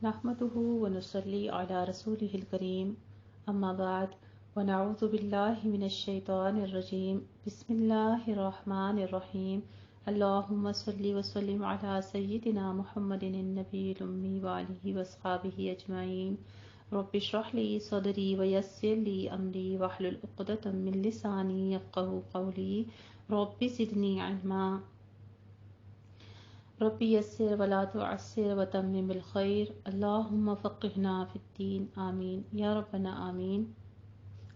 نحمده ونصلي على رسوله الكريم أما بعد ونعوذ بالله من الشيطان الرجيم بسم الله الرحمن الرحيم اللهم صل وسلم على سيدنا محمد النبي الأمي وعليه وأصحابه أجمعين رب اشرح لي صدري ويسر لي أمري واحلل عقدة من لساني يفقهوا قولي رب زدني علما ربی یسر ولا تعسر وتمم بالخیر اللہم فقہنا فی الدین آمین یا ربنا آمین۔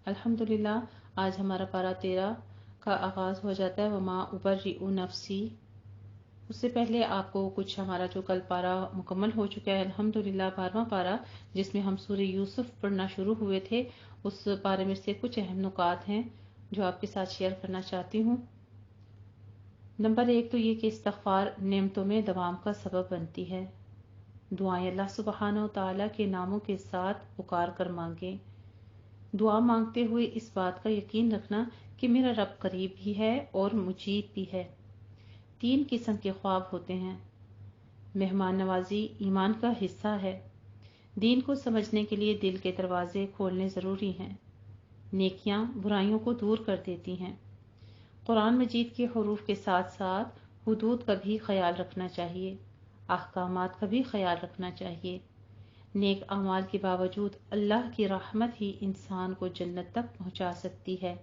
الحمدللہ آج ہمارا پارہ 13 کا آغاز ہو جاتا ہے وما ابرئ نفسی۔ اس سے پہلے آپ کو کچھ ہمارا جو کل پارہ مکمل ہو چکا ہے الحمدللہ 12واں پارہ جس میں ہم سورہ یوسف پڑھنا شروع ہوئے تھے، اس پارے میں سے کچھ اہم نکات ہیں جو آپ کے ساتھ شیئر کرنا چاہتی ہوں۔ نمبر 1 تو یہ کہ استغفار نعمتوں میں دوام کا سبب بنتی ہے۔ دعائیں اللہ سبحانہ و تعالیٰ کے ناموں کے ساتھ پکار کر مانگیں۔ دعا مانگتے ہوئے اس بات کا یقین رکھنا کہ میرا رب قریب بھی ہے اور مجیب بھی ہے۔ 3 قسم کے خواب ہوتے ہیں۔ مہمان نوازی ایمان کا حصہ ہے۔ دین کو سمجھنے کے لیے دل کے دروازے کھولنے ضروری ہیں۔ نیکیاں برائیوں کو دور کر دیتی ہیں۔ قرآن مجید کے حروف کے ساتھ ساتھ حدود کا بھی خیال رکھنا چاہیے، احکامات کا بھی خیال رکھنا چاہیے۔ نیک اعمال کے باوجود اللہ کی رحمت ہی انسان کو جنت تک پہنچا سکتی ہے،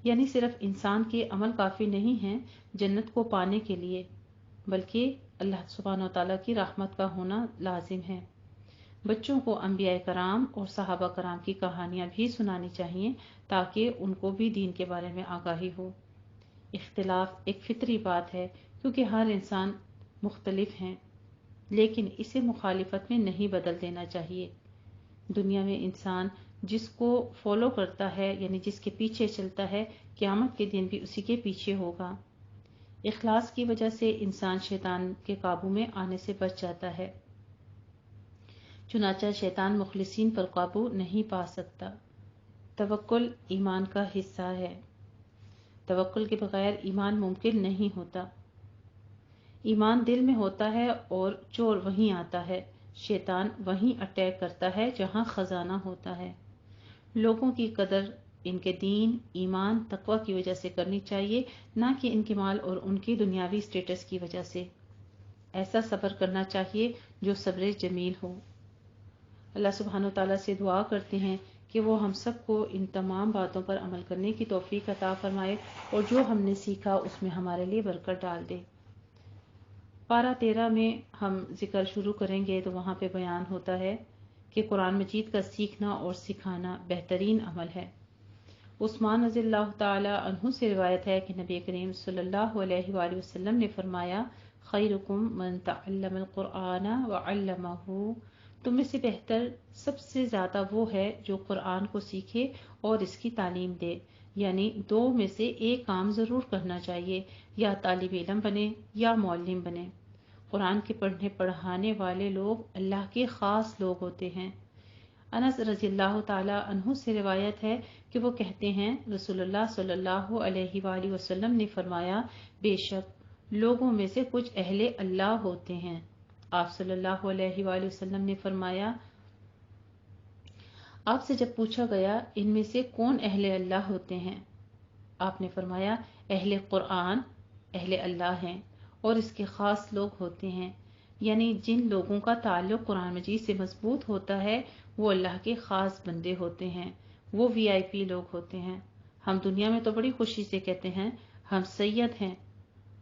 یعنی صرف انسان کے عمل کافی نہیں ہیں جنت کو پانے کے لیے، بلکہ اللہ سبحانہ و تعالیٰ کی رحمت کا ہونا لازم ہے۔ بچوں کو انبیاء کرام اور صحابہ کرام کی کہانیاں بھی سنانی چاہیے تاکہ ان کو بھی دین کے بارے میں آگاہی ہو۔ اختلاف ایک فطری بات ہے کیونکہ ہر انسان مختلف ہیں، لیکن اسے مخالفت میں نہیں بدل دینا چاہیے۔ دنیا میں انسان جس کو فالو کرتا ہے یعنی جس کے پیچھے چلتا ہے قیامت کے دن بھی اسی کے پیچھے ہوگا۔ اخلاص کی وجہ سے انسان شیطان کے قابو میں آنے سے بچ جاتا ہے، چنانچہ شیطان مخلصین پر قابو نہیں پا سکتا۔ توکل ایمان کا حصہ ہے۔ توکل کے بغیر ایمان ممکن نہیں ہوتا۔ ایمان دل میں ہوتا ہے اور چور وہیں آتا ہے، شیطان وہیں اٹیک کرتا ہے جہاں خزانہ ہوتا ہے۔ لوگوں کی قدر ان کے دین، ایمان، تقوی کی وجہ سے کرنی چاہیے، نہ کہ ان کے مال اور ان کی دنیاوی سٹیٹس کی وجہ سے۔ ایسا صبر کرنا چاہیے جو صبر جمیل ہو۔ اللہ سبحانہ وتعالیٰ سے دعا کرتے ہیں کہ وہ ہم سب کو ان تمام باتوں پر عمل کرنے کی توفیق عطا فرمائے اور جو ہم نے سیکھا اس میں ہمارے لیے برکت ڈال دے۔ پارہ 13 میں ہم ذکر شروع کریں گے تو وہاں پہ بیان ہوتا ہے کہ قرآن مجید کا سیکھنا اور سکھانا بہترین عمل ہے۔ عثمان رضی اللہ تعالی عنہ سے روایت ہے کہ نبی کریم صلی اللہ علیہ وآلہ وسلم نے فرمایا خیرکم من تعلم القرآن وعلمہ، تم میں سے بہتر سب سے زیادہ وہ ہے جو قرآن کو سیکھے اور اس کی تعلیم دے، یعنی 2 میں سے ایک کام ضرور کرنا چاہیے، یا طالب علم بنے یا معلم بنے۔ قرآن کے پڑھنے پڑھانے والے لوگ اللہ کے خاص لوگ ہوتے ہیں۔ انس رضی اللہ تعالی عنہ سے روایت ہے کہ وہ کہتے ہیں رسول اللہ صلی اللہ علیہ وآلہ وسلم نے فرمایا بے شک لوگوں میں سے کچھ اہل اللہ ہوتے ہیں۔ آپ صلی اللہ علیہ وآلہ وسلم نے فرمایا آپ سے جب پوچھا گیا ان میں سے کون اہل اللہ ہوتے ہیں، آپ نے فرمایا اہل قرآن اہل اللہ ہیں اور اس کے خاص لوگ ہوتے ہیں، یعنی جن لوگوں کا تعلق قرآن مجید سے مضبوط ہوتا ہے وہ اللہ کے خاص بندے ہوتے ہیں، وہ VIP لوگ ہوتے ہیں۔ ہم دنیا میں تو بڑی خوشی سے کہتے ہیں ہم سید ہیں،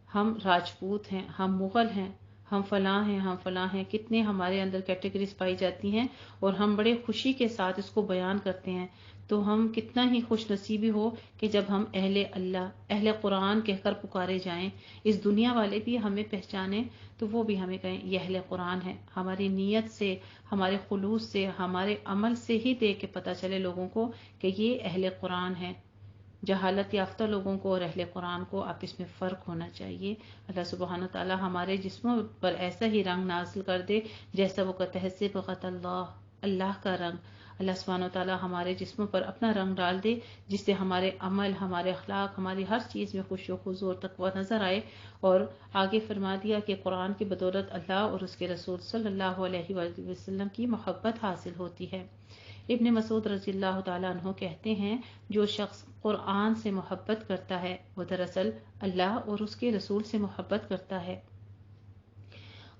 ہم راجپوت ہیں، ہم مغل ہیں، ہم فلاں ہیں، ہم فلاں ہیں، کتنے ہمارے اندر کیٹیگریز پائی جاتی ہیں اور ہم بڑے خوشی کے ساتھ اس کو بیان کرتے ہیں۔ تو ہم کتنا ہی خوش نصیبی ہو کہ جب ہم اہل اللہ اہل قرآن کہہ کر پکارے جائیں، اس دنیا والے بھی ہمیں پہچانیں تو وہ بھی ہمیں کہیں یہ اہل قرآن ہے۔ ہماری نیت سے، ہمارے خلوص سے، ہمارے عمل سے ہی دیکھ کے پتہ چلے لوگوں کو کہ یہ اہل قرآن ہے۔ جہالت یافتہ لوگوں کو اور اہل قرآن کو آپس میں فرق ہونا چاہیے۔ اللہ سبحانہ تعالی ہمارے جسموں پر ایسا ہی رنگ نازل کر دے جیسا وہ کہتا ہے صبغۃ اللہ، اللہ کا رنگ، اللہ سبحانہ و تعالیٰ ہمارے جسموں پر اپنا رنگ ڈال دے، جس سے ہمارے عمل، ہمارے اخلاق، ہماری ہر چیز میں خشوع و خضوع اور تقویٰ نظر آئے۔ اور آگے فرما دیا کہ قرآن کی بدولت اللہ اور اس کے رسول صلی اللہ علیہ وآلہ وسلم کی محبت حاصل ہوتی ہے۔ ابن مسعود رضی اللہ تعالیٰ عنہ کہتے ہیں، جو شخص قرآن سے محبت کرتا ہے وہ دراصل اللہ اور اس کے رسول سے محبت کرتا ہے،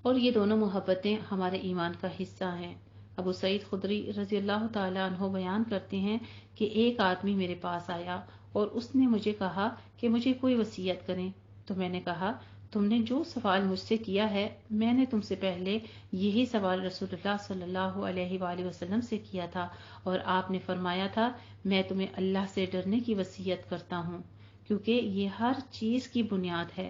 اور یہ دونوں محبتیں ہمارے ایمان کا حصہ ہیں۔ ابو سعید خدری رضی اللہ تعالیٰ عنہ بیان کرتے ہیں کہ ایک آدمی میرے پاس آیا اور اس نے مجھے کہا کہ مجھے کوئی وصیت کریں، تو میں نے کہا، تم نے جو سوال مجھ سے کیا ہے، میں نے تم سے پہلے یہی سوال رسول اللہ صلی اللہ علیہ وآلہ وسلم سے کیا تھا، اور آپ نے فرمایا تھا، میں تمہیں اللہ سے ڈرنے کی وصیت کرتا ہوں، کیونکہ یہ ہر چیز کی بنیاد ہے،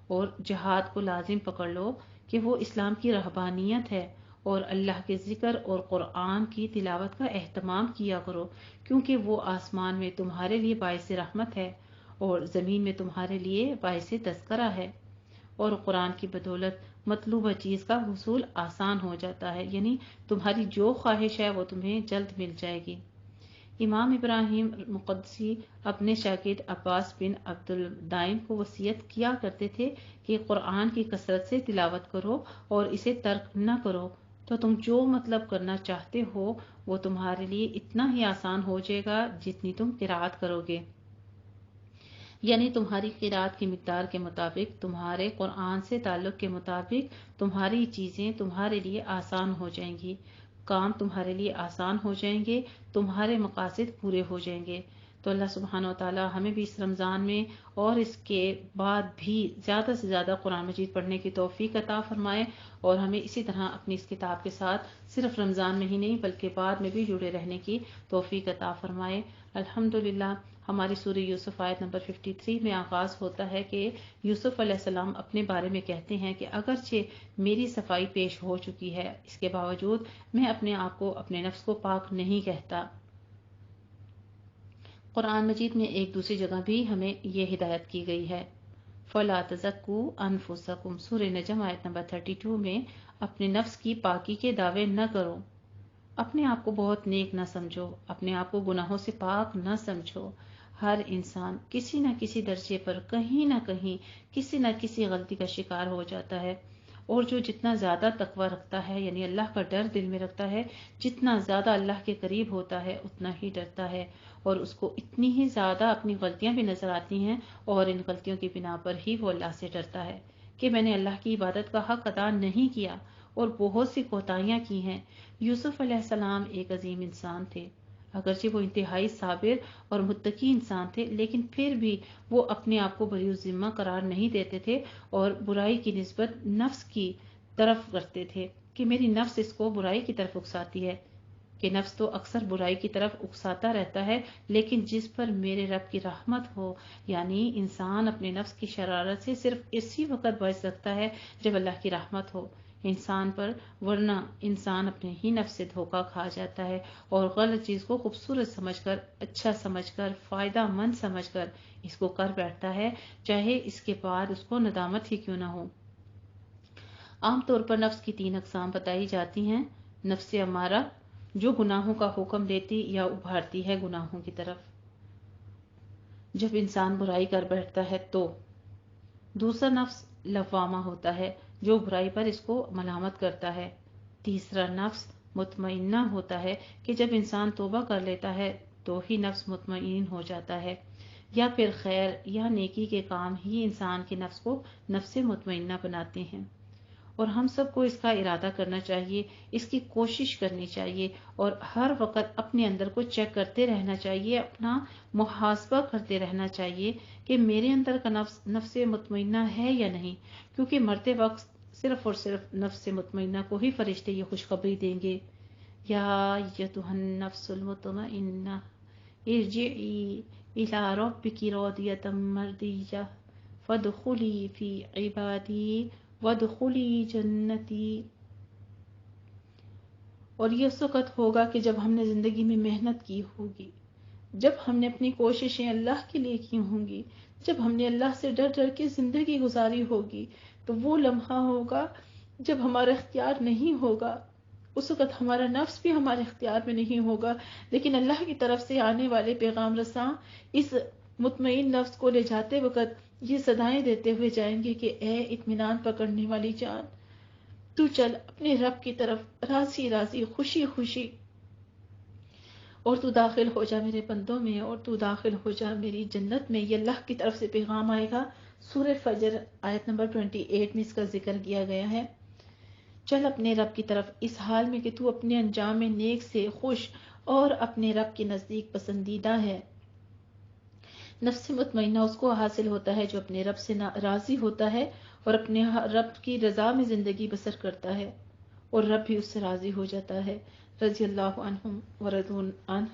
اور جہاد کو لازم پکڑ لو کہ وہ اسلام کی رہبانیت ہے، اور اللہ کے ذکر اور قرآن کی تلاوت کا اہتمام کیا کرو، کیونکہ وہ آسمان میں تمہارے لیے باعث رحمت ہے اور زمین میں تمہارے لیے باعث تذکرہ ہے، اور قرآن کی بدولت مطلوبہ چیز کا حصول آسان ہو جاتا ہے، یعنی تمہاری جو خواہش ہے وہ تمہیں جلد مل جائے گی۔ امام ابراہیم مقدسی اپنے شاگرد عباس بن عبد الدائم کو وصیت کیا کرتے تھے کہ قرآن کی کثرت سے تلاوت کرو اور اسے ترک نہ کرو، تو تم جو مطلب کرنا چاہتے ہو وہ تمہارے لیے اتنا ہی آسان ہو جائے گا جتنی تم قرأت کرو گے، یعنی تمہاری قرأت کی مقدار کے مطابق، تمہارے قرآن سے تعلق کے مطابق تمہاری چیزیں تمہارے لیے آسان ہو جائیں گی، کام تمہارے لیے آسان ہو جائیں گے، تمہارے مقاصد پورے ہو جائیں گے۔ تو اللہ سبحانہ و تعالی ہمیں بھی اس رمضان میں اور اس کے بعد بھی زیادہ سے زیادہ قرآن مجید پڑھنے کی توفیق عطا فرمائے، اور ہمیں اسی طرح اپنی اس کتاب کے ساتھ صرف رمضان میں ہی نہیں بلکہ بعد میں بھی جڑے رہنے کی توفیق عطا فرمائے۔ الحمدللہ ہماری سورہ یوسف آیت نمبر 53 میں آغاز ہوتا ہے کہ یوسف علیہ السلام اپنے بارے میں کہتے ہیں کہ اگرچہ میری صفائی پیش ہو چکی ہے، اس کے باوجود میں اپنے آپ کو، اپنے نفس کو پاک نہیں کہتا۔ قرآن مجید میں ایک دوسری جگہ بھی ہمیں یہ ہدایت کی گئی ہے، فَلَا تَزَكُّوا أَنفُسَكُمْ، سورہ نجم آیت نمبر 32 میں اپنے نفس کی پاکی کے دعوے نہ کرو، اپنے آپ کو بہت نیک نہ سمجھو، اپنے آپ کو گناہوں سے پاک نہ سمجھو۔ ہر انسان کسی نہ کسی درجے پر کہیں نہ کہیں کسی نہ کسی غلطی کا شکار ہو جاتا ہے، اور جو جتنا زیادہ تقوی رکھتا ہے، یعنی اللہ کا ڈر دل میں رکھتا ہے، جتنا زیادہ اللہ کے قریب ہوتا ہے اتنا ہی ڈرتا ہے، اور اس کو اتنی ہی زیادہ اپنی غلطیاں بھی نظر آتی ہیں، اور ان غلطیوں کی بنا پر ہی وہ اللہ سے ڈرتا ہے کہ میں نے اللہ کی عبادت کا حق ادا نہیں کیا اور بہت سی کوتاہیاں کی ہیں۔ یوسف علیہ السلام ایک عظیم انسان تھے، اگرچہ وہ انتہائی صابر اور متقی انسان تھے، لیکن پھر بھی وہ اپنے آپ کو بری ذمہ قرار نہیں دیتے تھے، اور برائی کی نسبت نفس کی طرف کرتے تھے کہ میری نفس اس کو برائی کی طرف اکساتی ہے، کہ نفس تو اکثر برائی کی طرف اکساتا رہتا ہے، لیکن جس پر میرے رب کی رحمت ہو، یعنی انسان اپنے نفس کی شرارت سے صرف اسی وقت بچ سکتا ہے جب اللہ کی رحمت ہو انسان پر، ورنہ انسان اپنے ہی نفس سے دھوکہ کھا جاتا ہے اور غلط چیز کو خوبصورت سمجھ کر، اچھا سمجھ کر، فائدہ مند سمجھ کر اس کو کر بیٹھتا ہے، چاہے اس کے بعد اس کو ندامت ہی کیوں نہ ہو۔ عام طور پر نفس کی 3 اقسام بتائی جاتی ہیں۔ نفس امارہ، جو گناہوں کا حکم دیتی یا ابھارتی ہے گناہوں کی طرف، جب انسان برائی کر بیٹھتا ہے تو۔ دوسرا نفس لوامہ ہوتا ہے، جو برائی پر اس کو ملامت کرتا ہے۔ تیسرا نفس مطمئنہ ہوتا ہے کہ جب انسان توبہ کر لیتا ہے تو ہی نفس مطمئن ہو جاتا ہے، یا پھر خیر یا نیکی کے کام ہی انسان کے نفس کو نفس مطمئنہ بناتے ہیں۔ اور ہم سب کو اس کا ارادہ کرنا چاہیے، اس کی کوشش کرنی چاہیے، اور ہر وقت اپنے اندر کو چیک کرتے رہنا چاہیے، اپنا محاسبہ کرتے رہنا چاہیے کہ میرے اندر کا نفس مطمئنہ ہے یا نہیں، کیونکہ مرتے وقت صرف اور صرف نفس مطمئنہ کو ہی فرشتے یہ خوشخبری دیں گے، یا ایتھا النفس المطمئنہ ارجعی الی ربک راضیۃ مرضیہ فادخلی فی عبادی وادخلی جنتی۔ اور یہ اس وقت ہوگا کہ جب ہم نے زندگی میں محنت کی ہوگی، جب ہم نے اپنی کوششیں اللہ کے لیے کی ہوں گی، جب ہم نے اللہ سے ڈر ڈر کے زندگی گزاری ہوگی، تو وہ لمحہ ہوگا جب ہمارا اختیار نہیں ہوگا اس وقت ہمارا نفس بھی ہمارے اختیار میں نہیں ہوگا، لیکن اللہ کی طرف سے آنے والے پیغام رساں اس مطمئن نفس کو لے جاتے وقت یہ صدائیں دیتے ہوئے جائیں گے کہ اے اطمینان پکڑنے والی جان، تو چل اپنے رب کی طرف راضی راضی خوشی خوشی، اور تو داخل ہو جا میرے بندوں میں، اور تو داخل ہو جا میری جنت میں۔ یہ اللہ کی طرف سے پیغام آئے گا۔ سورہ فجر آیت نمبر 28 میں اس کا ذکر کیا گیا ہے۔ چل اپنے رب کی طرف اس حال میں کہ تو اپنے انجام نیک سے خوش اور اپنے رب کے نزدیک پسندیدہ ہے۔ نفس مطمئنہ اس کو حاصل ہوتا ہے جو اپنے رب سے راضی ہوتا ہے اور اپنے رب کی رضا میں زندگی بسر کرتا ہے، اور رب بھی اس سے راضی ہو جاتا ہے۔ رضی اللہ عنہم ورضون عنہ۔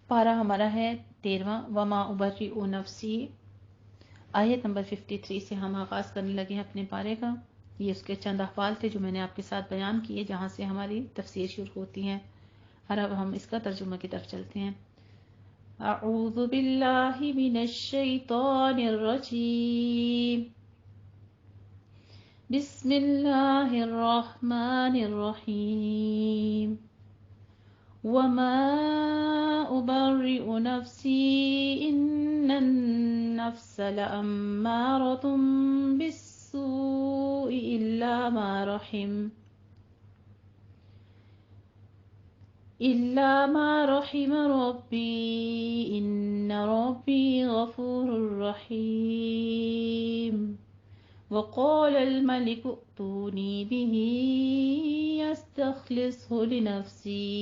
پارہ ہمارا ہے 13واں، وما ابرئ نفسی، آیت نمبر 53 سے ہم آغاز کرنے لگے ہیں اپنے پارے کا۔ یہ اس کے چند احوال تھے جو میں نے آپ کے ساتھ بیان کیے، جہاں سے ہماری تفسیر شروع ہوتی ہیں، اور اب ہم اس کا ترجمہ کی طرف چلتے ہیں۔ اعوذ باللہ من الشیطان الرجیم، بسم اللہ الرحمن الرحیم، وما أبرئ نفسي إن النفس لأمارة بالسوء إلا ما رحم ربي إن ربي غفور رحيم، وقال الملك ائتوني به يستخلصه لنفسي،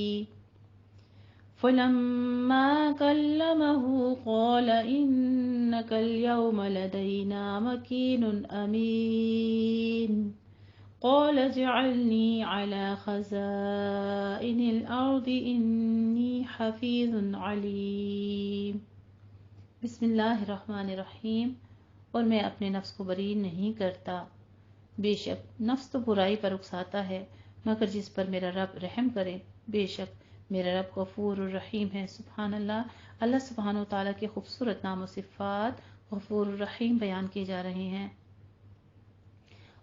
فلما كلمه قال إنك اليوم لدينا مكين أمين، قال اجعلني على خزائن الأرض إني حفيظ عليم۔ بسم اللہ الرحمن الرحیم، اور میں اپنے نفس کو بری نہیں کرتا، بے شک نفس تو برائی پر اکساتا ہے مگر جس پر میرا رب رحم کرے، بے شک میرا رب غفور الرحیم ہے۔ سبحان اللہ، اللہ سبحانہ و تعالیٰ کے خوبصورت نام و صفات غفور الرحیم بیان کیے جا رہے ہیں۔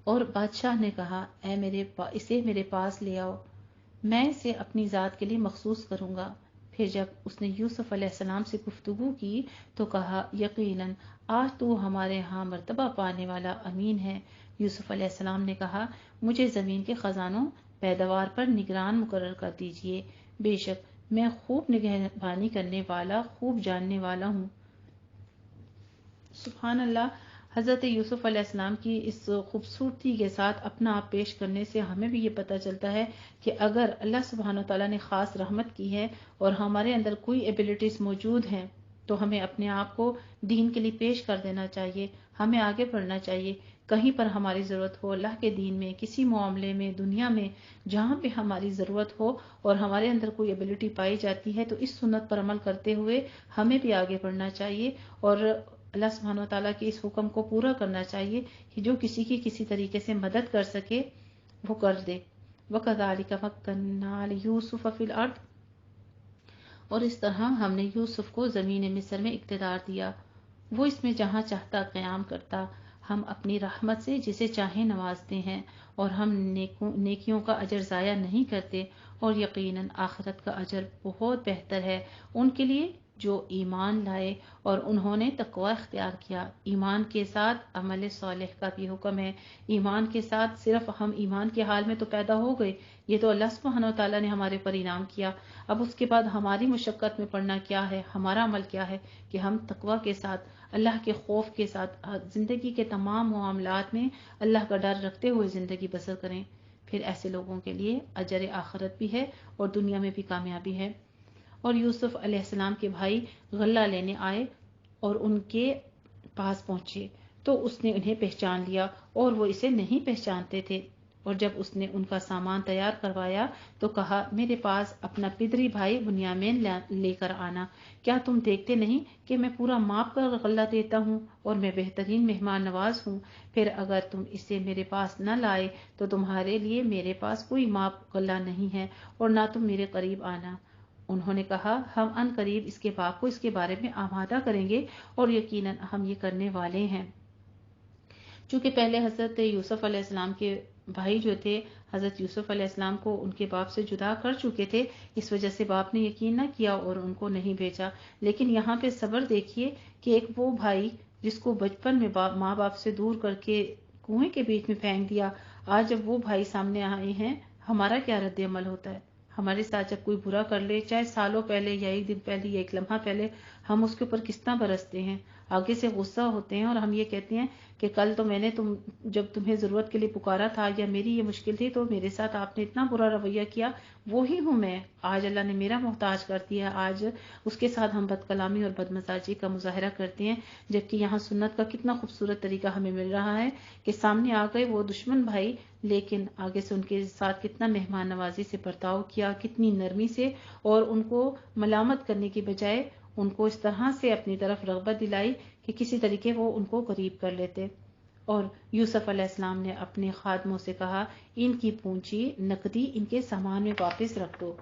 اور بادشاہ نے کہا اے اسے میرے پاس لے آؤ، میں اسے اپنی ذات کے لیے مخصوص کروں گا۔ پھر جب اس نے یوسف علیہ السلام سے گفتگو کی تو کہا یقیناً آج تو ہمارے ہاں مرتبہ پانے والا امین ہے۔ یوسف علیہ السلام نے کہا مجھے زمین کے خزانوں پیداوار پر نگران مقرر کر دیجئے، بے شک میں خوب نگہبانی کرنے والا، خوب جاننے والا ہوں۔ سبحان اللہ، حضرت یوسف علیہ السلام کی اس خوبصورتی کے ساتھ اپنا آپ پیش کرنے سے ہمیں بھی یہ پتہ چلتا ہے کہ اگر اللہ سبحانہ تعالیٰ نے خاص رحمت کی ہے اور ہمارے اندر کوئی ایبلٹیز موجود ہیں تو ہمیں اپنے آپ کو دین کے لیے پیش کر دینا چاہیے، ہمیں آگے بڑھنا چاہیے۔ کہیں پر ہماری ضرورت ہو اللہ کے دین میں، کسی معاملے میں، دنیا میں، جہاں پہ ہماری ضرورت ہو اور ہمارے اندر کوئی ایبلٹی پائی جاتی ہے تو اس سنت پر عمل کرتے ہوئے ہمیں بھی آگے بڑھنا چاہیے اور اللہ سبحانہ وتعالیٰ کے اس حکم کو پورا کرنا چاہیے کہ جو کسی کی کسی طریقے سے مدد کر سکے وہ کر دے۔ وَكَذَلِكَ مَكَّنَّا لِيُوسُفَ فِي الْأَرْضِ، اور اس طرح ہم نے یوسف کو زمین مصر میں اقتدار دیا، وہ اس میں جہاں چاہتا قیام کرتا، ہم اپنی رحمت سے جسے چاہے نوازتے ہیں اور ہم نیکیوں کا اجر ضائع نہیں کرتے، اور یقیناً آخرت کا اجر بہت بہتر ہے ان کے لیے جو ایمان لائے اور انہوں نے تقوی اختیار کیا۔ ایمان کے ساتھ عمل صالح کا بھی حکم ہے۔ ایمان کے ساتھ صرف ہم ایمان کے حال میں تو پیدا ہو گئے، یہ تو اللہ سبحانہ و تعالیٰ نے ہمارے پر انعام کیا۔ اب اس کے بعد ہماری مشقت میں پڑنا کیا ہے، ہمارا عمل کیا ہے کہ ہم تقوی کے ساتھ، اللہ کے خوف کے ساتھ زندگی کے تمام معاملات میں اللہ کا ڈر رکھتے ہوئے زندگی بسر کریں۔ پھر ایسے لوگوں کے لیے اجر آخرت بھی ہے اور دنیا میں بھی کامیابی ہے۔ اور یوسف علیہ السلام کے بھائی غلہ لینے آئے اور ان کے پاس پہنچے تو اس نے انہیں پہچان لیا اور وہ اسے نہیں پہچانتے تھے، اور جب اس نے ان کا سامان تیار کروایا تو کہا میرے پاس اپنا پدری بھائی بنیامین لے کر آنا، کیا تم دیکھتے نہیں کہ میں پورا ماپ کر غلہ دیتا ہوں اور میں بہترین مہمان نواز ہوں؟ پھر اگر تم اسے میرے پاس نہ لائے تو تمہارے لیے میرے پاس کوئی ماپ غلہ نہیں ہے اور نہ تم میرے قریب آنا۔ انہوں نے کہا ہم ان قریب اس کے باپ کو اس کے بارے میں آمادہ کریں گے اور یقیناً ہم یہ کرنے والے ہیں۔ چونکہ پہلے حضرت یوسف علیہ السلام کے بھائی جو تھے حضرت یوسف علیہ السلام کو ان کے باپ سے جدا کر چکے تھے، اس وجہ سے باپ نے یقین نہ کیا اور ان کو نہیں بھیجا۔ لیکن یہاں پہ صبر دیکھیے کہ ایک وہ بھائی جس کو بچپن میں ماں باپ سے دور کر کے کنویں کے بیچ میں پھینک دیا، آج جب وہ بھائی سامنے آئے ہیں، ہمارا کیا رد عمل ہوتا ہے؟ ہمارے ساتھ جب کوئی برا کر لے، چاہے سالوں پہلے یا ایک دن پہلے یا ایک لمحہ پہلے، ہم اس کے اوپر کس طرح برستے ہیں، آگے سے غصہ ہوتے ہیں، اور ہم یہ کہتے ہیں کہ کل تو میں نے جب تمہیں ضرورت کے لیے پکارا تھا یا میری یہ مشکل تھی تو میرے ساتھ آپ نے اتنا برا رویہ کیا، وہی ہوں میں، آج اللہ نے میرا محتاج کر دیا، آج اس کے ساتھ ہم بد کلامی اور بد مزاجی کا مظاہرہ کرتے ہیں۔ جبکہ یہاں سنت کا کتنا خوبصورت طریقہ ہمیں مل رہا ہے کہ سامنے آ گئے وہ دشمن بھائی، لیکن آگے سے ان کے ساتھ کتنا مہمان نوازی سے برتاؤ کیا، کتنی نرمی سے، اور ان کو ملامت کرنے کی بجائے ان کو اس طرح سے اپنی طرف رغبت دلائی کہ کسی طریقے وہ ان کو قریب کر لیتے۔ اور یوسف علیہ السلام نے اپنے خادموں سے کہا، ان کی پونجی نقدی ان کے سامان میں واپس رکھ دو،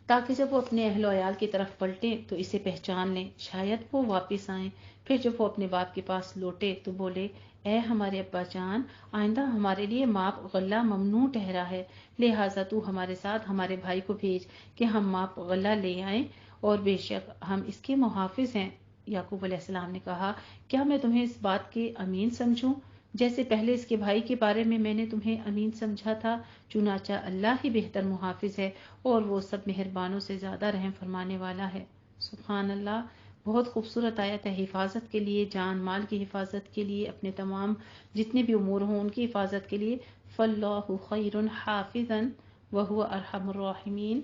تاکہ جب وہ اپنے اہل و عیال کی طرف پلٹیں تو اسے پہچان لیں، شاید وہ واپس آئیں۔ پھر جب وہ اپنے باپ کے پاس لوٹے تو بولے، اے ہمارے ابا جان، آئندہ ہمارے لیے ماپ غلہ ممنوع ٹھہرا ہے، لہٰذا تو ہمارے ساتھ ہمارے بھائی کو بھیج کہ ہم ماپ غلہ لے آئیں، اور بے شک ہم اس کے محافظ ہیں۔ یعقوب علیہ السلام نے کہا، کیا میں تمہیں اس بات کے امین سمجھوں جیسے پہلے اس کے بھائی کے بارے میں نے تمہیں امین سمجھا تھا؟ چنانچہ اللہ ہی بہتر محافظ ہے، اور وہ سب مہربانوں سے زیادہ رحم فرمانے والا ہے۔ سبحان اللہ، بہت خوبصورت آیت ہے حفاظت کے لیے، جان مال کی حفاظت کے لیے، اپنے تمام جتنے بھی امور ہوں ان کی حفاظت کے لیے۔ فَاللَّهُ خَيْرٌ حَافِظًا وَهُوَ أَرْحَمُ الرَّاحِمِينَ۔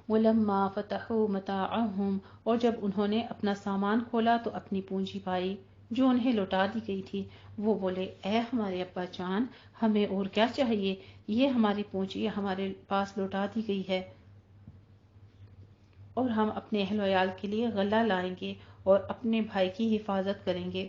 وَلَمَّا فَتَحُوا مَتَاعَهُمْ، اور جب انہوں نے اپنا سامان کھولا تو اپنی پونجی پائی جو انہیں لوٹا دی گئی تھی، وہ بولے، اے ہمارے ابا جان، ہمیں اور کیا چاہیے، یہ ہماری پونجی ہمارے پاس لوٹا دی گئی ہے، اور ہم اپنے اہل و عیال کے لیے غلہ لائیں گے اور اپنے بھائی کی حفاظت کریں گے،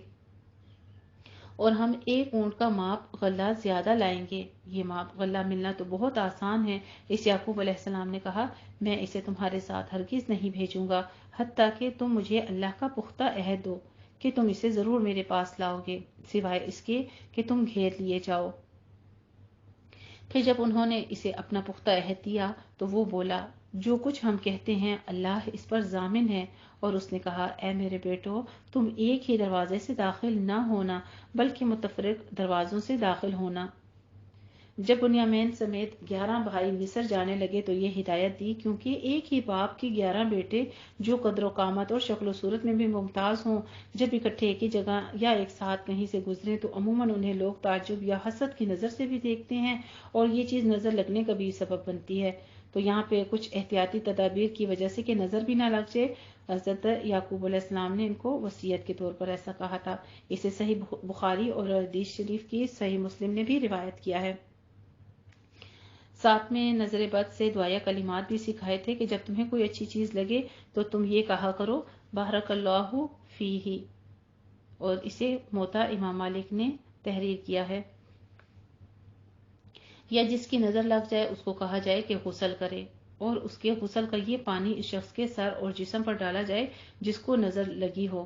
اور ہم ایک اونٹ کا ماپ غلہ زیادہ لائیں گے۔ یہ ماپ غلہ ملنا تو بہت آسان ہے۔ اس یعقوب علیہ السلام نے کہا، میں اسے تمہارے ساتھ ہرگز نہیں بھیجوں گا حتیٰ کہ تم مجھے اللہ کا پختہ عہد دو کہ تم اسے ضرور میرے پاس لاؤ گے، سوائے اس کے کہ تم گھیر لیے جاؤ۔ پھر جب انہوں نے اسے اپنا پختہ عہد دیا تو وہ بولا، جو کچھ ہم کہتے ہیں اللہ اس پر ضامن ہے۔ اور اس نے کہا، اے میرے بیٹو، تم ایک ہی دروازے سے داخل نہ ہونا بلکہ متفرق دروازوں سے داخل ہونا۔ جب بنیامین سمیت 11 بھائی مصر جانے لگے تو یہ ہدایت دی، کیونکہ ایک ہی باپ کے 11 بیٹے جو قدر و قامت اور شکل و صورت میں بھی ممتاز ہوں، جب اکٹھے ایک ہی جگہ یا ایک ساتھ کہیں سے گزریں تو عموماً انہیں لوگ تعجب یا حسد کی نظر سے بھی دیکھتے ہیں، اور یہ چیز نظر لگنے کا بھی سبب بنتی ہے۔ تو یہاں پہ کچھ احتیاطی تدابیر کی وجہ سے کہ نظر بھی نہ لگ جائے، حضرت یعقوب علیہ السلام نے ان کو وصیت کے طور پر ایسا کہا تھا۔ اسے صحیح بخاری اور حدیث شریف کی صحیح مسلم نے بھی روایت کیا ہے۔ ساتھ میں نظر بد سے دعائیہ کلمات بھی سکھائے تھے کہ جب تمہیں کوئی اچھی چیز لگے تو تم یہ کہا کرو، بارک اللہ فیہ، اور اسے موطا امام مالک نے تحریر کیا ہے۔ یا جس کی نظر لگ جائے اس کو کہا جائے کہ غسل کرے، اور اس کے غسل کا یہ پانی اس شخص کے سر اور جسم پر ڈالا جائے جس کو نظر لگی ہو۔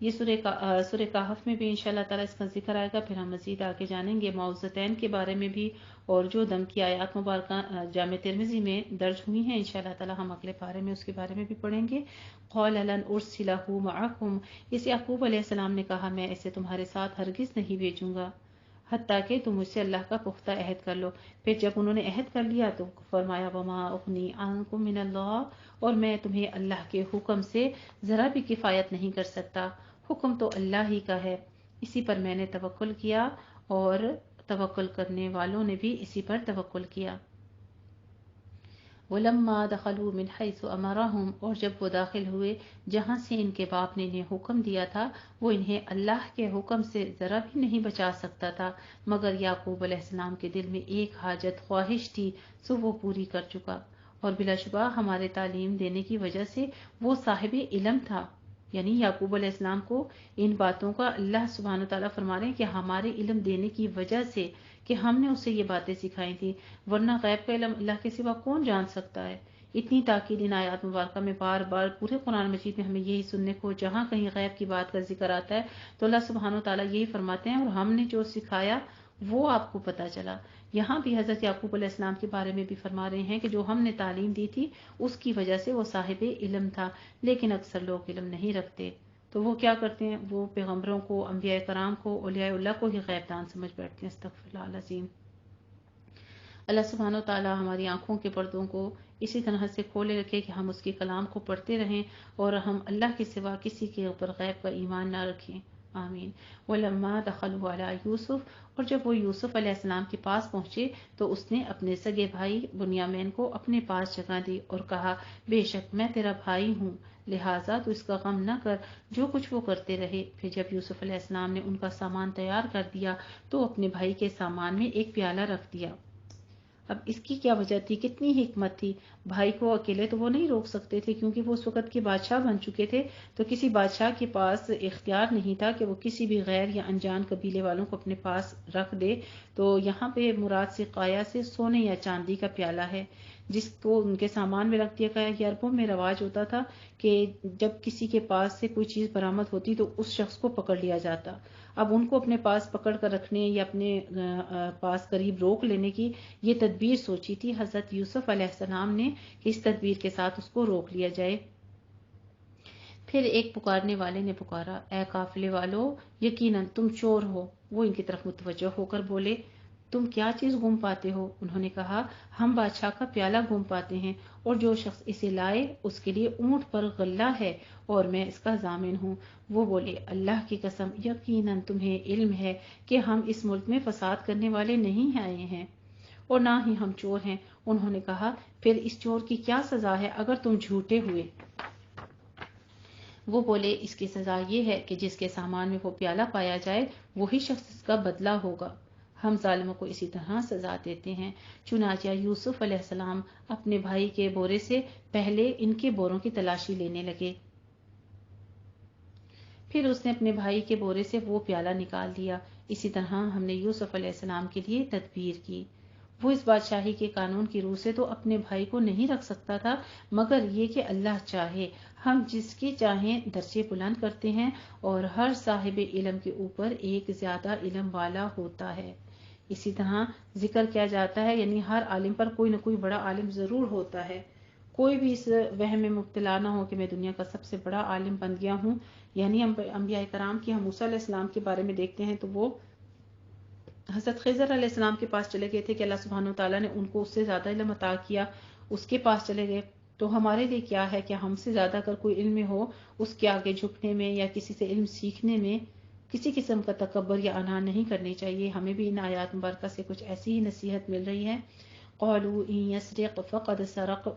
یہ سورہ کہف میں بھی انشاءاللہ تعالیٰ اس کا ذکر آئے گا، پھر ہم مزید آگے جانیں گے معوذتین کے بارے میں بھی، اور جو دم کی آیات مبارکہ جامع ترمذی میں درج ہوئی ہیں انشاءاللہ تعالیٰ ہم اگلے پارے میں اس کے بارے میں بھی پڑھیں گے۔ قال لن ارسلہ معکم، اس یعقوب علیہ السلام نے کہا، میں اسے تمہارے ساتھ ہرگز نہیں بھیجوں گا حتیٰ کہ تم مجھ سے اللہ کا پختہ عہد کر لو۔ پھر جب انہوں نے عہد کر لیا تو فرمایا، وما اغنی عنکم من اللہ، اور میں تمہیں اللہ کے حکم سے ذرا بھی کفایت نہیں کر سکتا، حکم تو اللہ ہی کا ہے، اسی پر میں نے توکل کیا اور توکل کرنے والوں نے بھی اسی پر توکل کیا۔ وَلَمَّا دَخَلُوا مِنْ حَيْثُ أَمَرَهُمْ، اور جب وہ داخل ہوئے جہاں سے ان کے باپ نے انہیں حکم دیا تھا، وہ انہیں اللہ کے حکم سے ذرا بھی نہیں بچا سکتا تھا، مگر یعقوب علیہ السلام کے دل میں ایک حاجت خواہش تھی سو وہ پوری کر چکا، اور بلا شبہ ہمارے تعلیم دینے کی وجہ سے وہ صاحب علم تھا۔ یعنی یعقوب علیہ السلام کو ان باتوں کا اللہ سبحانہ وتعالیٰ فرما رہے ہیں کہ ہمارے علم دینے کی وجہ سے کہ ہم نے اسے یہ باتیں سکھائی تھی، ورنہ غیب کا علم اللہ کے سوا کون جان سکتا ہے؟ اتنی تاکید ان آیات مبارکہ میں بار بار پورے قرآن مجید میں ہمیں یہی سننے کو، جہاں کہیں غیب کی بات کا ذکر آتا ہے تو اللہ سبحانہ و تعالیٰ یہی فرماتے ہیں اور ہم نے جو سکھایا وہ آپ کو پتا چلا۔ یہاں بھی حضرت یعقوب علیہ السلام کے بارے میں بھی فرما رہے ہیں کہ جو ہم نے تعلیم دی تھی اس کی وجہ سے وہ صاحب علم تھا، لیکن اکثر لوگ علم نہیں رکھتے، تو وہ کیا کرتے ہیں، وہ پیغمبروں کو، انبیاء کرام کو، اولیاء اللہ کو ہی غیب دان سمجھ بیٹھتے ہیں۔ استغفر اللہ العظیم۔ اللہ سبحانہ و تعالیٰ ہماری آنکھوں کے پردوں کو اسی طرح سے کھولے رکھے کہ ہم اس کے کلام کو پڑھتے رہیں اور ہم اللہ کے سوا کسی کے اوپر غیب کا ایمان نہ رکھیں، آمین۔ وَلَمَّا دَخَلُوا عَلَىٰ یوسف، اور جب وہ یوسف علیہ السلام کے پاس پہنچے تو اس نے اپنے سگے بھائی بنیامین کو اپنے پاس جگہ دی اور کہا، بے شک میں تیرا بھائی ہوں، لہٰذا تو اس کا غم نہ کر جو کچھ وہ کرتے رہے۔ پھر جب یوسف علیہ السلام نے ان کا سامان تیار کر دیا تو اپنے بھائی کے سامان میں ایک پیالہ رکھ دیا۔ اب اس کی کیا وجہ تھی، کتنی حکمت تھی۔ بھائی کو اکیلے تو وہ نہیں روک سکتے تھے کیونکہ وہ اس وقت کے بادشاہ بن چکے تھے، تو کسی بادشاہ کے پاس اختیار نہیں تھا کہ وہ کسی بھی غیر یا انجان قبیلے والوں کو اپنے پاس رکھ دے۔ تو یہاں پہ مراد سقایا سے سونے یا چاندی کا پیالہ ہے جس کو ان کے سامان میں رکھ دیا گیا۔ یہ عربوں میں رواج ہوتا تھا کہ جب کسی کے پاس سے کوئی چیز برآمد ہوتی تو اس شخص کو پکڑ لیا جاتا۔ اب ان کو اپنے پاس پکڑ کر رکھنے یا اپنے پاس قریب روک لینے کی یہ تدبیر سوچی تھی حضرت یوسف علیہ السلام نے کہ اس تدبیر کے ساتھ اس کو روک لیا جائے۔ پھر ایک پکارنے والے نے پکارا، اے قافلے والو، یقیناً تم چور ہو۔ وہ ان کی طرف متوجہ ہو کر بولے، تم کیا چیز گم پاتے ہو؟ انہوں نے کہا، ہم بادشاہ کا پیالہ گم پاتے ہیں اور جو شخص اسے لائے اس کے لیے اونٹ پر غلہ ہے اور میں اس کا ضامن ہوں۔ وہ بولے، اللہ کی قسم، یقیناً تمہیں علم ہے کہ ہم اس ملک میں فساد کرنے والے نہیں آئے ہیں اور نہ ہی ہم چور ہیں۔ انہوں نے کہا، پھر اس چور کی کیا سزا ہے اگر تم جھوٹے ہوئے؟ وہ بولے، اس کی سزا یہ ہے کہ جس کے سامان میں وہ پیالہ پایا جائے وہی شخص اس کا بدلہ ہوگا۔ ہم ظالموں کو اسی طرح سزا دیتے ہیں۔ چنانچہ یوسف علیہ السلام اپنے بھائی کے بورے سے پہلے ان کے بوروں کی تلاشی لینے لگے۔ پھر اس نے اپنے بھائی کے بورے سے وہ پیالہ نکال لیا۔ اسی طرح ہم نے یوسف علیہ السلام کے لیے تدبیر کی۔ وہ اس بادشاہی کے قانون کی روح سے تو اپنے بھائی کو نہیں رکھ سکتا تھا، مگر یہ کہ اللہ چاہے ہم جس کے چاہیں درجے بلند کرتے ہیں اور ہر صاحب علم کے اوپر ایک زیادہ علم والا ہوتا ہے۔ اسی طرح ذکر کیا جاتا ہے، یعنی ہر عالم پر کوئی نہ کوئی بڑا عالم ضرور ہوتا ہے۔ کوئی بھی اس وہم میں مبتلا نہ ہو کہ میں دنیا کا سب سے بڑا عالم بن گیا ہوں۔ یعنی انبیاء کرام کی، ہم موسیٰ علیہ السلام کے بارے میں دیکھتے ہیں تو وہ حضرت خضر علیہ السلام کے پاس چلے گئے تھے کہ اللہ سبحانہ وتعالیٰ نے ان کو اس سے زیادہ علم عطا کیا، اس کے پاس چلے گئے۔ تو ہمارے لیے کیا ہے کہ ہم سے زیادہ اگر کوئی علم میں ہو اس کے آگے جھکنے میں یا کسی سے علم سیکھنے میں کسی قسم کا تکبر یا اناع نہیں کرنی چاہیے۔ ہمیں بھی ان آیات مبارکہ سے کچھ ایسی ہی نصیحت مل رہی ہے۔ قالوا ان يسرق فقد سرق،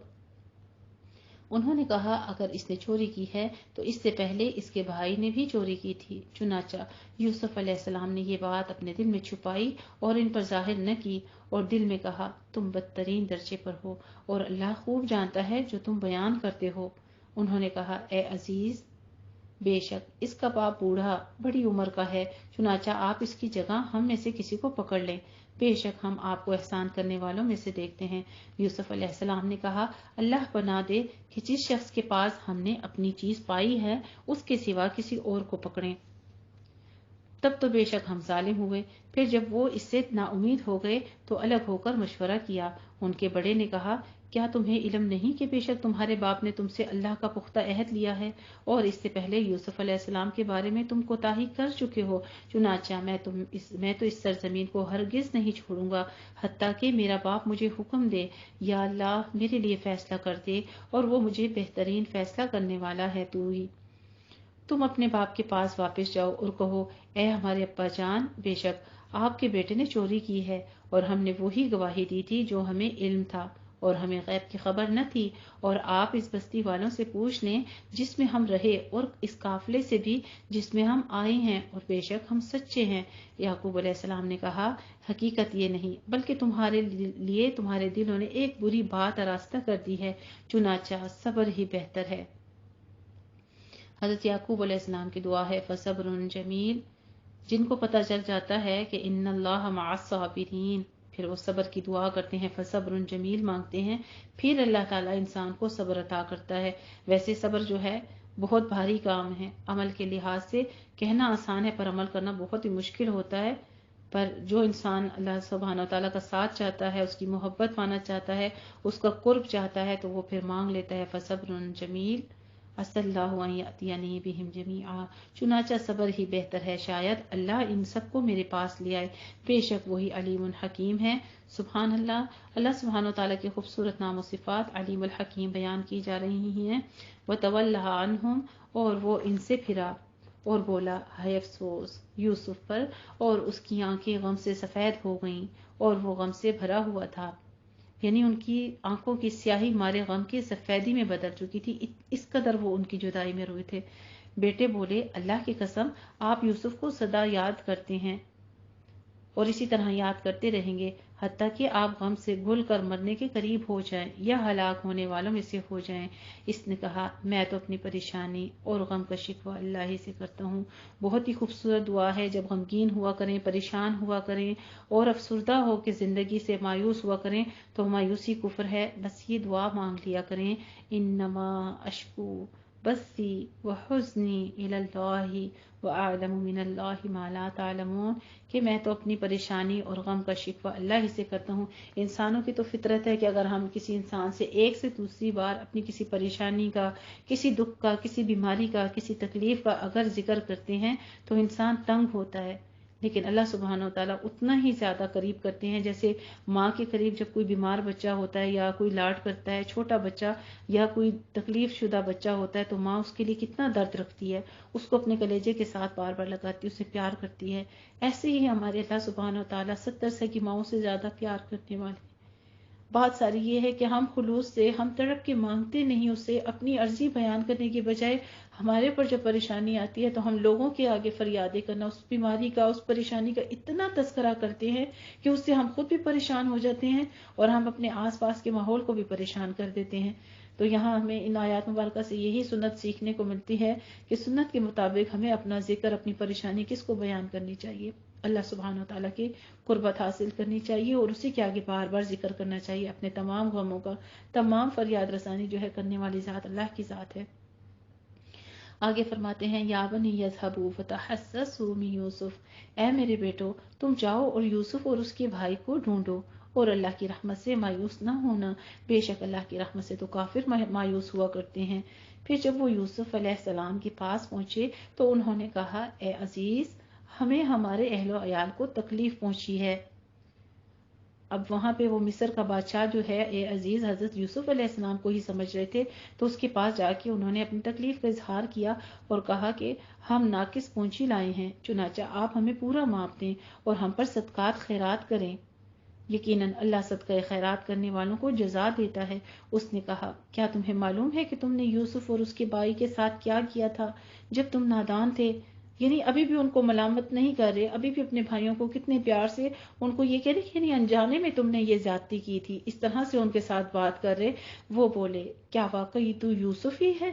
انہوں نے کہا اگر اس نے چوری کی ہے تو اس سے پہلے اس کے بھائی نے بھی چوری کی تھی۔ چنانچہ یوسف علیہ السلام نے یہ بات اپنے دل میں چھپائی اور ان پر ظاہر نہ کی، اور دل میں کہا، تم بدترین درجے پر ہو اور اللہ خوب جانتا ہے جو تم بیان کرتے ہو۔ انہوں نے کہا، اے عزیز، بے شک اس کا باپ بوڑھا بڑی عمر کا ہے، چنانچہ آپ اس کی جگہ ہم میں سے کسی کو پکڑ لیں، بے شک ہم آپ کو احسان کرنے والوں میں سے دیکھتے ہیں۔ یوسف علیہ السلام نے کہا، اللہ پناہ دے کہ جس شخص کے پاس ہم نے اپنی چیز پائی ہے اس کے سوا کسی اور کو پکڑیں، تب تو بے شک ہم ظالم ہوئے۔ پھر جب وہ اس سے نا امید ہو گئے تو الگ ہو کر مشورہ کیا۔ ان کے بڑے نے کہا، کیا تمہیں علم نہیں کہ بے شک تمہارے باپ نے تم سے اللہ کا پختہ عہد لیا ہے اور اس سے پہلے یوسف علیہ السلام کے بارے میں تم کوتاہی کر چکے ہو؟ چنانچہ میں تو اس سرزمین کو ہرگز نہیں چھوڑوں گا حتیٰ کہ میرا باپ مجھے حکم دے۔ یا اللہ میرے لیے فیصلہ کر دے اور وہ مجھے بہترین فیصلہ کرنے والا ہے تو ہی۔ تم اپنے باپ کے پاس واپس جاؤ اور کہو، اے ہمارے ابا جان، بے شک آپ کے بیٹے نے چوری کی ہے اور ہم نے وہی گواہی دی تھی جو ہمیں علم تھا اور ہمیں غیب کی خبر نہ تھی، اور آپ اس بستی والوں سے پوچھ لیں جس میں ہم رہے اور اس قافلے سے بھی جس میں ہم آئے ہیں، اور بے شک ہم سچے ہیں۔ یعقوب علیہ السلام نے کہا، حقیقت یہ نہیں بلکہ تمہارے لیے تمہارے دلوں نے ایک بری بات آراستہ کر دی ہے، چنانچہ صبر ہی بہتر ہے۔ حضرت یعقوب علیہ السلام کی دعا ہے، فصبر جمیل۔ جن کو پتہ چل جاتا ہے کہ ان اللہ مع الصابرین، پھر وہ صبر کی دعا کرتے ہیں، فصبر جمیل مانگتے ہیں، پھر اللہ تعالیٰ انسان کو صبر عطا کرتا ہے۔ ویسے صبر جو ہے بہت بھاری کام ہے، عمل کے لحاظ سے کہنا آسان ہے پر عمل کرنا بہت ہی مشکل ہوتا ہے۔ پر جو انسان اللہ سبحانہ وتعالیٰ کا ساتھ چاہتا ہے، اس کی محبت پانا چاہتا ہے، اس کا قرب چاہتا ہے، تو وہ پھر مانگ لیتا ہے فصبر جمیل عسى الله ان يأتيني بهم جميعا، چنانچہ صبر ہی بہتر ہے، شاید اللہ ان سب کو میرے پاس لے آئے، بے شک وہی علیم حکیم ہے۔ سبحان اللہ، اللہ سبحانہ وتعالیٰ کے خوبصورت نام و صفات علیم الحکیم بیان کی جا رہی ہیں۔ وَتَوَلَّى عَنْهُمْ، اور وہ ان سے پھرا اور بولا ہے افسوس یوسف پر، اور اس کی آنکھیں غم سے سفید ہو گئیں اور وہ غم سے بھرا ہوا تھا، یعنی ان کی آنکھوں کی سیاہی مارے غم کی سفیدی میں بدل چکی تھی، اس قدر وہ ان کی جدائی میں روئے تھے۔ بیٹے بولے اللہ کی قسم آپ یوسف کو سدا یاد کرتے ہیں اور اسی طرح یاد کرتے رہیں گے حتیٰ کہ آپ غم سے گھل کر مرنے کے قریب ہو جائیں یا ہلاک ہونے والوں میں سے ہو جائیں۔ اس نے کہا میں تو اپنی پریشانی اور غم کا شکوہ اللہ ہی سے کرتا ہوں۔ بہت ہی خوبصورت دعا ہے، جب غمگین ہوا کریں، پریشان ہوا کریں اور افسردہ ہو کے زندگی سے مایوس ہوا کریں تو مایوسی کفر ہے، بس یہ دعا مانگ لیا کریں، انما اشکو بثی وحزنی الی اللہ واعلم من اللہ ما لا تعلمون، کہ میں تو اپنی پریشانی اور غم کا شکوہ اللہ ہی سے کرتا ہوں۔ انسانوں کی تو فطرت ہے کہ اگر ہم کسی انسان سے ایک سے دوسری بار اپنی کسی پریشانی کا، کسی دکھ کا، کسی بیماری کا، کسی تکلیف کا اگر ذکر کرتے ہیں تو انسان تنگ ہوتا ہے، لیکن اللہ سبحانہ وتعالیٰ اتنا ہی زیادہ قریب کرتے ہیں، جیسے ماں کے قریب جب کوئی بیمار بچہ ہوتا ہے یا کوئی لاڈ کرتا ہے چھوٹا بچہ یا کوئی تکلیف شدہ بچہ ہوتا ہے تو ماں اس کے لیے کتنا درد رکھتی ہے، اس کو اپنے کلیجے کے ساتھ بار بار لگاتی ہے، اسے پیار کرتی ہے۔ ایسے ہی ہمارے اللہ سبحانہ وتعالیٰ 70 سے کی ماؤں سے زیادہ پیار کرنے والے۔ بات ساری یہ ہے کہ ہم خلوص سے، ہم تڑپ کے مانگتے نہیں اسے، اپنی عرضی بیان کرنے کی بجائے ہمارے پر جب پریشانی آتی ہے تو ہم لوگوں کے آگے فریادیں کرنا، اس بیماری کا، اس پریشانی کا اتنا تذکرہ کرتے ہیں کہ اس سے ہم خود بھی پریشان ہو جاتے ہیں اور ہم اپنے آس پاس کے ماحول کو بھی پریشان کر دیتے ہیں۔ تو یہاں ہمیں ان آیات مبارکہ سے یہی سنت سیکھنے کو ملتی ہے کہ سنت کے مطابق ہمیں اپنا ذکر، اپنی پریشانی کس کو بیان کرنی چاہیے، اللہ سبحانہ وتعالیٰ کی قربت حاصل کرنی چاہیے اور اسی کے آگے بار بار ذکر کرنا چاہیے اپنے تمام غموں کا۔ تمام فریاد رسانی جو ہے کرنے والی ذات اللہ کی ذات ہے۔ آگے فرماتے ہیں یا بنی یذھبوا فتحسسوا من یوسف، اے میرے بیٹو تم جاؤ اور یوسف اور اس کے بھائی کو ڈھونڈو اور اللہ کی رحمت سے مایوس نہ ہونا، بے شک اللہ کی رحمت سے تو کافر مایوس ہوا کرتے ہیں۔ پھر جب وہ یوسف علیہ السلام کے پاس پہنچے تو انہوں نے کہا اے عزیز ہمیں ہمارے اہل و عیال کو تکلیف پہنچی ہے۔ اب وہاں پہ وہ مصر کا بادشاہ جو ہے اے عزیز حضرت یوسف علیہ السلام کو ہی سمجھ رہے تھے، تو اس کے پاس جا کے انہوں نے اپنی تکلیف کا اظہار کیا اور کہا کہ ہم ناقص پونجی لائے ہیں، چنانچہ آپ ہمیں پورا معاف دیں اور ہم پر صدقات خیرات کریں، یقیناً اللہ صدقہ خیرات کرنے والوں کو جزا دیتا ہے۔ اس نے کہا کیا تمہیں معلوم ہے کہ تم نے یوسف اور اس کے بھائی کے ساتھ کیا کیا تھا جب تم نادان تھے؟ یعنی ابھی بھی ان کو ملامت نہیں کر رہے، ابھی بھی اپنے بھائیوں کو کتنے پیار سے ان کو یہ کہہ رہے کہ یعنی انجانے میں تم نے یہ زیادتی کی تھی، اس طرح سے ان کے ساتھ بات کر رہے۔ وہ بولے کیا واقعی تو یوسف ہی ہے؟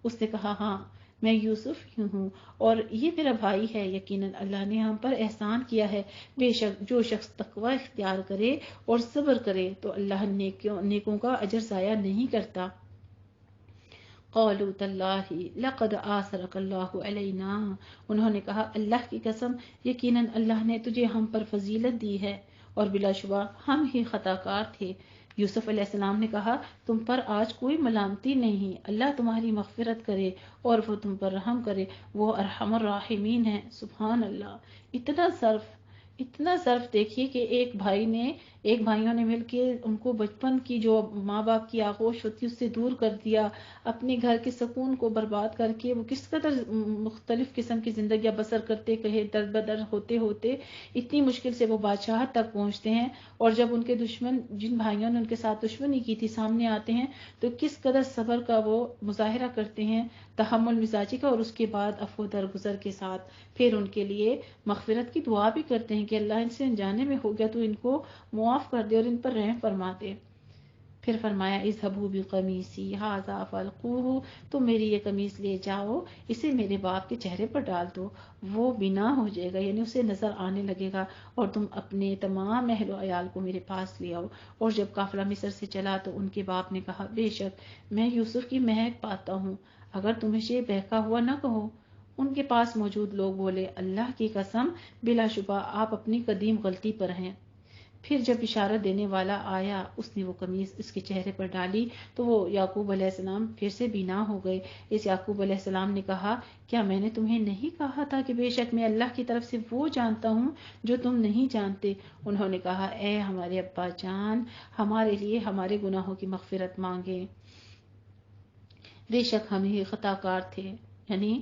اس نے کہا ہاں میں یوسف ہی ہوں اور یہ میرا بھائی ہے، یقیناً اللہ نے ہم پر احسان کیا ہے، بے شک جو شخص تقوی اختیار کرے اور صبر کرے تو اللہ نیکوں کا اجر ضائع نہیں کرتا۔ قالوا تاللہ لقد آثرک اللہ علینا، انہوں نے کہا اللہ کی قسم یقیناً اللہ نے تجھے ہم پر فضیلت دی ہے اور بلا شبہ ہم ہی خطا کار تھے۔ یوسف علیہ السلام نے کہا تم پر آج کوئی ملامتی نہیں، اللہ تمہاری مغفرت کرے اور وہ تم پر رحم کرے، وہ ارحم الراحمین ہے۔ سبحان اللہ، اتنا ظرف دیکھیے کہ ایک بھائیوں نے مل کے ان کو بچپن کی جو ماں باپ کی آغوش ہوتی اس سے دور کر دیا، اپنے گھر کے سکون کو برباد کر کے وہ کس قدر مختلف قسم کی زندگیاں بسر کرتے کہے در بدر ہوتے ہوتے اتنی مشکل سے وہ بادشاہت تک پہنچتے ہیں، اور جب ان کے دشمن، جن بھائیوں نے ان کے ساتھ دشمنی کی تھی، سامنے آتے ہیں تو کس قدر صبر کا وہ مظاہرہ کرتے ہیں، تحمل مزاجی کا، اور اس کے بعد عفو درگزر کے ساتھ پھر ان کے لیے مغفرت کی دعا بھی کرتے ہیں کہ اللہ ان سے انجانے میں ہو گیا تو ان کو معاف کر دے اور ان پر رحم فرما دے۔ پھر فرمایا اذهبوا بقمیصی ھذا فالقوہ، تم میری یہ قمیص لے جاؤ، اسے میرے باپ کے چہرے پر ڈال دو، وہ بنا ہو جائے گا، یعنی اسے نظر آنے لگے گا، اور تم اپنے تمام اہل و عیال کو میرے پاس لے آؤ۔ اور جب قافلہ مصر سے چلا تو ان کے باپ نے کہا بے شک میں یوسف کی مہک پاتا ہوں، اگر تم اسے بہکا ہوا نہ کہو۔ ان کے پاس موجود لوگ بولے اللہ کی قسم بلا شبہ آپ اپنی قدیم غلطی پر ہیں۔ پھر جب اشارت دینے والا آیا اس نے وہ قمیص اس کے چہرے پر ڈالی تو وہ یعقوب علیہ السلام پھر سے بینا ہو گئے۔ اس یعقوب علیہ السلام نے کہا کیا میں نے تمہیں نہیں کہا تھا کہ بے شک میں اللہ کی طرف سے وہ جانتا ہوں جو تم نہیں جانتے؟ انہوں نے کہا اے ہمارے ابا جان، ہمارے لیے ہمارے گناہوں کی مغفرت مانگے، بے شک ہم ہی خطا کار تھے۔ یعنی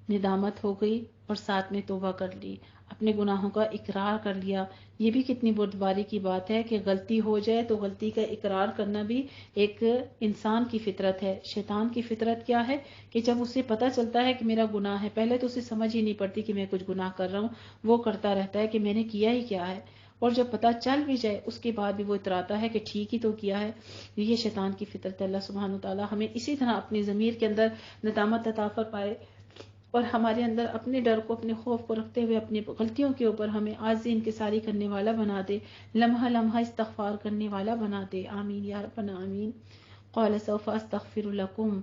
ندامت ہو گئی اور ساتھ میں توبہ کر لی، اپنے گناہوں کا اقرار کر لیا۔ یہ بھی کتنی بردباری کی بات ہے کہ غلطی ہو جائے تو غلطی کا اقرار کرنا بھی ایک انسان کی فطرت ہے۔ شیطان کی فطرت کیا ہے کہ جب اسے پتہ چلتا ہے کہ میرا گناہ ہے، پہلے تو اسے سمجھ ہی نہیں پڑتی کہ میں کچھ گناہ کر رہا ہوں، وہ کرتا رہتا ہے کہ میں نے کیا ہی کیا ہے، اور جب پتہ چل بھی جائے اس کے بعد بھی وہ اتراتا ہے کہ ٹھیک ہی تو کیا ہے۔ یہ شیطان کی فطرت ہے۔ اللہ سبحانہ وتعالی ہمیں اسی طرح اپنی ضمیر کے اندر ندامت عطا فرمائے، اور ہمارے اندر اپنے ڈر کو، اپنے خوف کو رکھتے ہوئے اپنی غلطیوں کے اوپر ہمیں عاجزی انکساری کرنے والا بنا دے، لمحہ لمحہ استغفار کرنے والا بنا دے، آمین یا ربنا آمین۔ قال سوف استغفر لکم،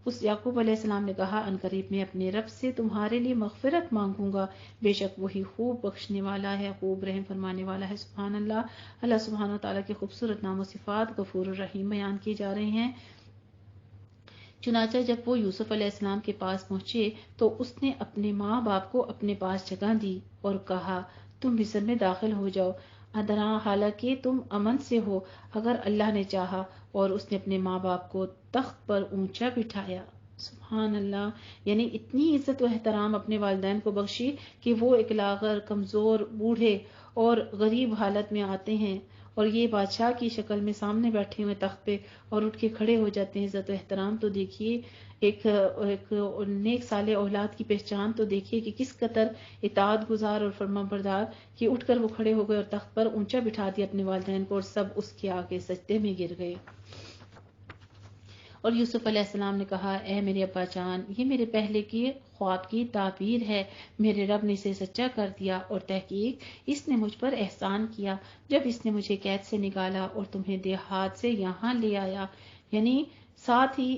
اس یعقوب علیہ السلام نے کہا ان قریب میں اپنے رب سے تمہارے لیے مغفرت مانگوں گا، بے شک وہی خوب بخشنے والا ہے، خوب رحم فرمانے والا ہے۔ سبحان اللہ۔ اللہ سبحانہ وتعالیٰ کے خوبصورت نام و صفات غفور الرحیم بیان کی جا رہی ہیں۔ چنانچہ جب وہ یوسف علیہ السلام کے پاس پہنچے تو اس نے اپنے ماں باپ کو اپنے پاس جگہ دی اور کہا تم مصر میں داخل ہو جاؤ، ادرا حالانکہ تم امن سے ہو، اگر اللہ نے چاہا۔ اور اس نے اپنے ماں باپ کو تخت پر اونچا بٹھایا۔ سبحان اللہ، یعنی اتنی عزت و احترام اپنے والدین کو بخشی کہ وہ ایک لاغر، کمزور، بوڑھے اور غریب حالت میں آتے ہیں اور یہ بادشاہ کی شکل میں سامنے بیٹھے ہوئے تخت پہ اور اٹھ کے کھڑے ہو جاتے ہیں۔ عزت و احترام تو دیکھیے، ایک نیک صالح اولاد کی پہچان تو دیکھیے کہ کس قدر اطاعت گزار اور فرما بردار، کہ اٹھ کر وہ کھڑے ہو گئے اور تخت پر اونچا بٹھا دیا اپنے والدین کو، اور سب اس کے آگے سجدے میں گر گئے۔ اور یوسف علیہ السلام نے کہا اے میرے ابا جان، یہ میرے پہلے کی خواب کی تعبیر ہے، میرے رب نے اسے سچا کر دیا، اور تحقیق اس نے مجھ پر احسان کیا جب اس نے مجھے قید سے نکالا اور تمہیں دیہات سے یہاں لے آیا۔ یعنی ساتھ ہی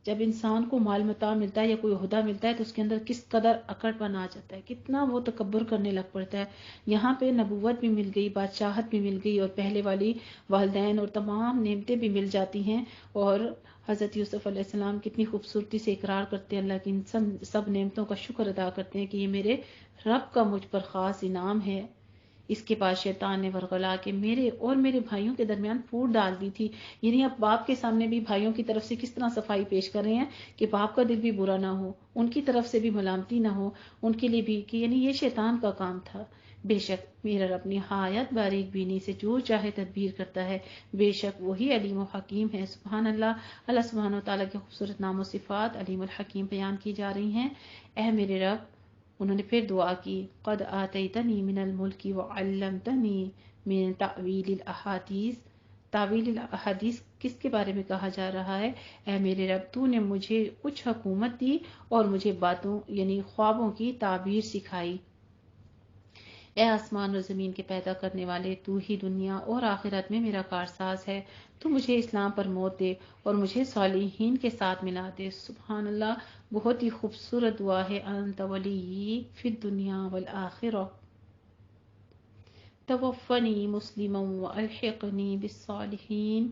جب انسان کو مال متاع ملتا ہے یا کوئی عہدہ ملتا ہے تو اس کے اندر کس قدر اکڑ پن آ جاتا ہے، کتنا وہ تکبر کرنے لگ پڑتا ہے۔ یہاں پہ نبوت بھی مل گئی، بادشاہت بھی مل گئی، اور پہلے والی والدین اور تمام نعمتیں بھی مل جاتی ہیں، اور حضرت یوسف علیہ السلام کتنی خوبصورتی سے اقرار کرتے ہیں اللہ کی ان سب نعمتوں کا شکر ادا کرتے ہیں کہ یہ میرے رب کا مجھ پر خاص انعام ہے۔ اس کے بعد شیطان نے ورغلا کے میرے اور میرے بھائیوں کے درمیان پھوٹ ڈال دی تھی۔ یعنی اب باپ کے سامنے بھی بھائیوں کی طرف سے کس طرح صفائی پیش کر رہے ہیں کہ باپ کا دل بھی برا نہ ہو، ان کی طرف سے بھی ملامتی نہ ہو، ان کے لیے بھی کہ یعنی یہ شیطان کا کام تھا۔ بے شک میرا رب نہایت باریک بینی سے جو چاہے تدبیر کرتا ہے، بے شک وہی علیم و حکیم ہے۔ سبحان اللہ۔ اللہ سبحانہ وتعالیٰ کے خوبصورت نام و صفات علیم الحکیم بیان کی جا رہی ہیں۔ اے میرے رب، انہوں نے پھر دعا کی قد آتیتنی من الملک وعلمتنی من تعویل الاحادیث۔ تعویل الاحادیث کس کے بارے میں کہا جا رہا ہے؟ اے میرے رب، تو نے مجھے کچھ حکومت دی اور مجھے باتوں یعنی خوابوں کی تعبیر سکھائی۔ اے آسمان اور زمین کے پیدا کرنے والے، تو ہی دنیا اور آخرت میں میرا کارساز ہے، تو مجھے اسلام پر موت دے اور مجھے صالحین کے ساتھ ملا دے۔ سبحان اللہ، بہت ہی خوبصورت دعا ہے۔ انت ولی فی الدنیا والآخرہ توفنی مسلما والحقنی بالصالحین۔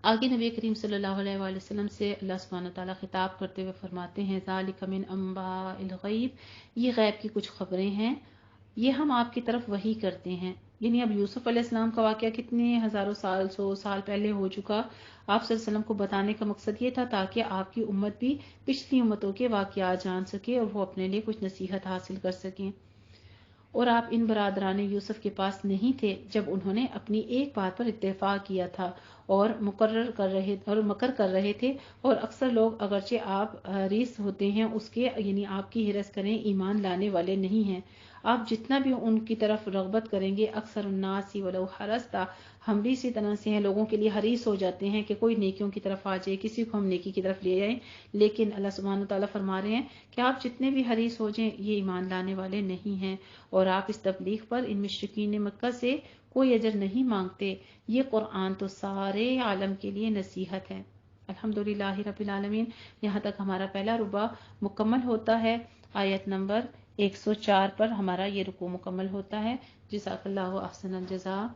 آگے نبی کریم صلی اللہ علیہ وآلہ وسلم سے اللہ سبحانہ تعالیٰ خطاب کرتے ہوئے فرماتے ہیں ذالک من انباء الغیب، یہ غیب کی کچھ خبریں ہیں، یہ ہم آپ کی طرف وحی کرتے ہیں۔ یعنی اب یوسف علیہ السلام کا واقعہ کتنے ہزاروں سال، 100 سال پہلے ہو چکا، آپ صلی اللہ علیہ وسلم کو بتانے کا مقصد یہ تھا تاکہ آپ کی امت بھی پچھلی امتوں کے واقعات جان سکے اور وہ اپنے لیے کچھ نصیحت حاصل کر سکیں۔ اور آپ ان برادران یوسف کے پاس نہیں تھے جب انہوں نے اپنی ایک بات پر اتفاق کیا تھا، اور مکر کر رہے تھے، اور اکثر لوگ اگرچہ آپ حریص ہوتے ہیں اس کے، یعنی آپ کی حرص کریں، ایمان لانے والے نہیں ہیں۔ آپ جتنا بھی ان کی طرف رغبت کریں گے، اکثر الناس ولو حرصت، ہم بھی اسی طرح سے ہیں، لوگوں کے لیے حریص ہو جاتے ہیں کہ کوئی نیکیوں کی طرف آ جائے، کسی کو ہم نیکی کی طرف لے جائیں، لیکن اللہ سبحانہ وتعالیٰ فرما رہے ہیں کہ آپ جتنے بھی حریص ہو جائیں یہ ایمان لانے والے نہیں ہیں، اور آپ اس تبلیغ پر ان مشرکین مکہ سے کوئی اجر نہیں مانگتے۔ یہ قرآن تو سارے عالم کے لیے نصیحت ہے۔ الحمدللہ رب العالمین۔ یہاں تک ہمارا پہلا ربع مکمل ہوتا ہے۔ آیت نمبر 104 پر ہمارا یہ رکوع مکمل ہوتا ہے۔ جزاک اللہ احسن الجزاء۔